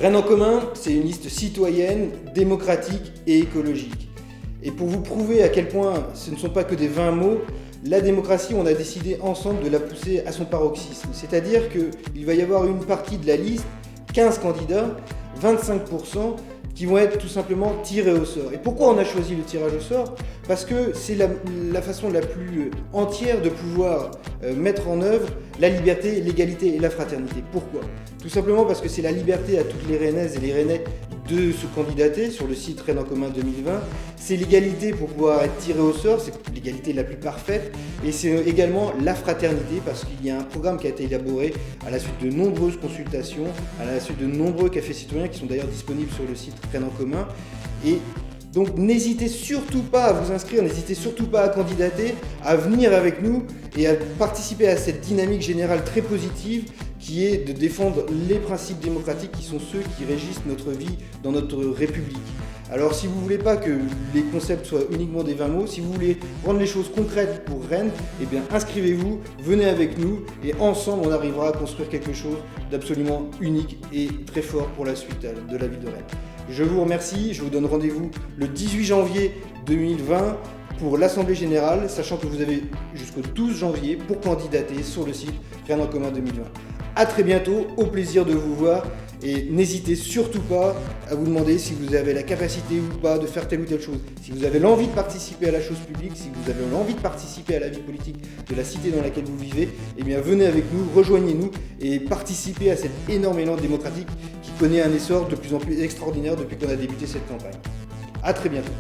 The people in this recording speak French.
Rennes en commun, c'est une liste citoyenne, démocratique et écologique. Et pour vous prouver à quel point ce ne sont pas que des vains mots, la démocratie, on a décidé ensemble de la pousser à son paroxysme. C'est-à-dire qu'il va y avoir une partie de la liste, 15 candidats, 25%, qui vont être tout simplement tirés au sort. Et pourquoi on a choisi le tirage au sort ? Parce que c'est la façon la plus entière de pouvoir mettre en œuvre la liberté, l'égalité et la fraternité. Pourquoi ? Tout simplement parce que c'est la liberté à toutes les Rennaises et les Rennais de se candidater sur le site Rennes en commun 2020. C'est l'égalité pour pouvoir être tiré au sort, c'est l'égalité la plus parfaite. Et c'est également la fraternité parce qu'il y a un programme qui a été élaboré à la suite de nombreuses consultations, à la suite de nombreux cafés citoyens qui sont d'ailleurs disponibles sur le site Rennes en commun. Et donc n'hésitez surtout pas à vous inscrire, n'hésitez surtout pas à candidater, à venir avec nous et à participer à cette dynamique générale très positive qui est de défendre les principes démocratiques qui sont ceux qui régissent notre vie dans notre République. Alors si vous ne voulez pas que les concepts soient uniquement des vains mots, si vous voulez rendre les choses concrètes pour Rennes, eh bien inscrivez-vous, venez avec nous et ensemble on arrivera à construire quelque chose d'absolument unique et très fort pour la suite de la ville de Rennes. Je vous remercie, je vous donne rendez-vous le 18 janvier 2020 pour l'Assemblée Générale, sachant que vous avez jusqu'au 12 janvier pour candidater sur le site Rennes en commun 2020. A très bientôt, au plaisir de vous voir et n'hésitez surtout pas à vous demander si vous avez la capacité ou pas de faire telle ou telle chose. Si vous avez l'envie de participer à la chose publique, si vous avez l'envie de participer à la vie politique de la cité dans laquelle vous vivez, eh bien venez avec nous, rejoignez-nous et participez à cet énorme élan démocratique qui connaît un essor de plus en plus extraordinaire depuis qu'on a débuté cette campagne. A très bientôt.